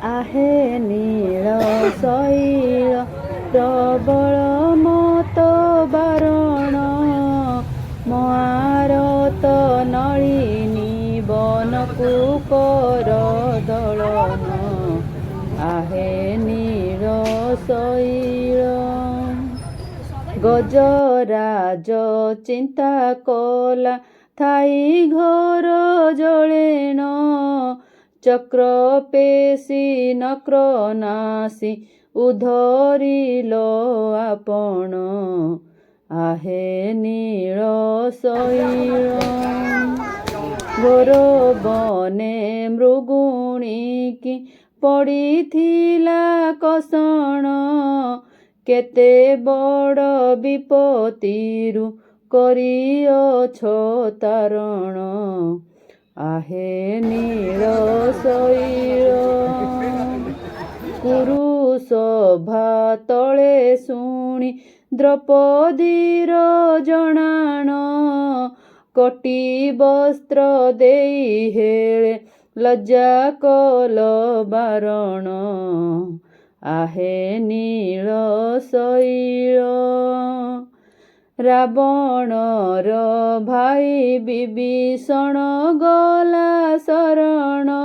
आहे नीଳ ଶୈଳ ପ୍ରବଳ ମତ ବାରଣ ମହାରତ ନଳିନୀ ବନକୁ କର ଦଳନ आहे नीଳ ଶୈଳ ଗଜରାଜ ଚିନ୍ତା କଲା ଥାଇ ଘୋର ଜଳେଣ ଚକ୍ର ପେଶୀ ନକ୍ର ନାସି ଉଧରିଲ ଆପଣ आहे नीଳ ଶୈଳ ଘୋର ବନେ ମୃଗୁଣୀକି ପଡ଼ିଥିଲା କଷଣ କେତେ ବଡ଼ ବିପତ୍ତିରୁ କରିଅଛ ତାରଣ आहे नीଳ ଶୈଳ କୁରୁସଭା ତଳେ ଶୁଣି ଦ୍ରୌପଦୀର ଜଣାଣ କଟି ବସ୍ତ୍ର ଦେଇ ହେଳେ ଲଜ୍ଜା କଲ ବାରଣ आहे नीଳ ଶୈଳ ରାବଣର ଭାଇ ବିଭୀଷଣ ଗଲା ଶରଣ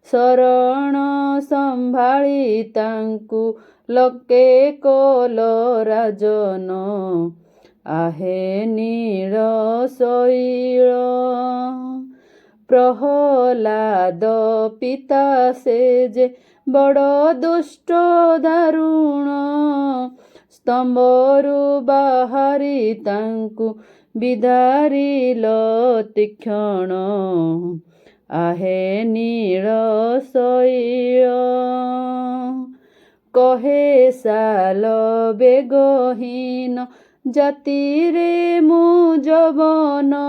ଶରଣ ସମ୍ଭାଳି ତାଙ୍କୁ ଲୋକେ କଲ ରାଜନ आहे नीଳ ଶୈଳ ପ୍ରହ୍ଲାଦ ପିତା ସେ ଯେ ବଡ଼ ଦୁଷ୍ଟ ଦାରୁଣ ସ୍ତମ୍ଭରୁ ବାହାରି ତାଙ୍କୁ ବିଦାରିଲ ତୀକ୍ଷଣ आहे नीଳ ଶୈଳ କହେ ସାଲ ବେଗହୀନ ଜାତିରେ ମୁଁ ଯବନ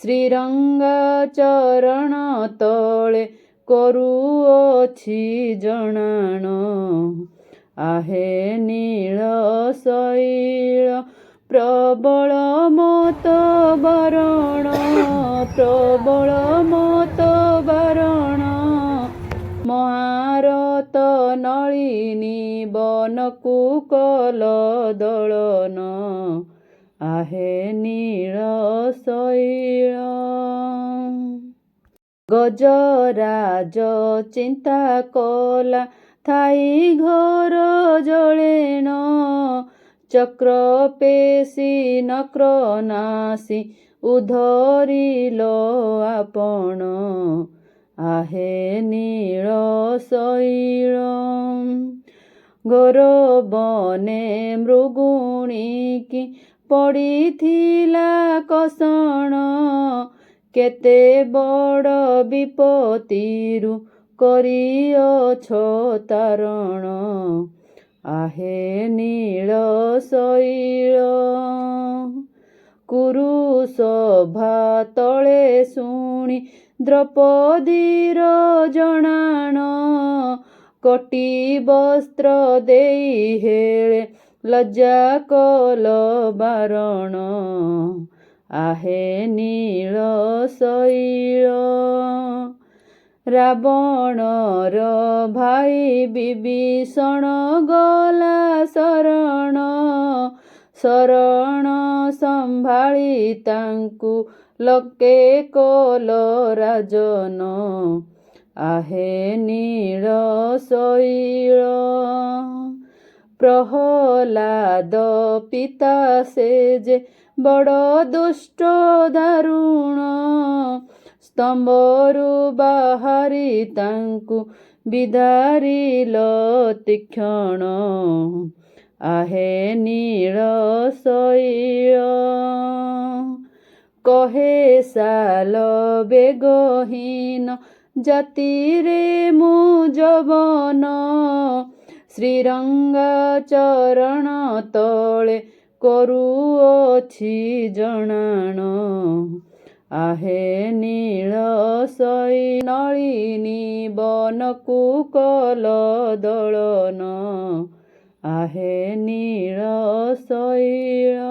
ଶ୍ରୀରଙ୍ଗା ଚରଣ ତଳେ କରୁଅଛି ଜଣାଣ आहे नीଳ ଶୈଳ ପ୍ରବଳ ମତ ବାରଣ ପ୍ରବଳ ମତ ବାରଣ ମହାରତ ନଳିନୀ ବନକୁ କଲ ଦଳନ आहे नीଳ ଶୈଳ ଗଜରାଜ ଚିନ୍ତା କଲା ଥାଇ ଘୋର ଜଳେଣ ଚକ୍ର ପେଶୀ ନକ୍ର ନାସି ଉଧରିଲ ଆପଣ आहे नीଳ ଶୈଳ ଘୋର ବନେ ମୃଗୁଣୀକି ପଡ଼ିଥିଲା କଷଣ କେତେ ବଡ଼ ବିପତ୍ତିରୁ କରିଅଛ ତାରଣ आहे नीଳ ଶୈଳ କୁରୁସଭା ତଳେ ଶୁଣି ଦ୍ରୌପଦୀର ଜଣାଣ କଟି ବସ୍ତ୍ର ଦେଇ ହେଳେ ଲଜ୍ଜା କଲ ବାରଣ आहे नीଳ ଶୈଳ ରାବଣର ଭାଇ ବିଭୀଷଣ ଗଲା ଶରଣ ଶରଣ ସମ୍ଭାଳି ତାଙ୍କୁ ଲୋକେ କଲ ରାଜନ आहे नीଳ ଶୈଳ ପ୍ରହ୍ଲାଦ ପିତା ସେ ଯେ ବଡ଼ ଦୁଷ୍ଟ ଦାରୁଣ ସ୍ତମ୍ଭରୁ ବାହାରି ତାଙ୍କୁ ବିଦାରିଲ ତୀକ୍ଷଣ आहे नीଳ ଶୈଳ କହେ ସାଲ ବେଗହୀନ ଜାତିରେ ମୁଁ ଯବନ ଶ୍ରୀରଙ୍ଗା ଚରଣ ତଳେ କରୁଅଛି ଜଣାଣ आहे नीଳ ଶୈଳ ନଳିନୀ ବନକୁ କଲ ଦଳନ आहे नीଳ ଶୈଳ।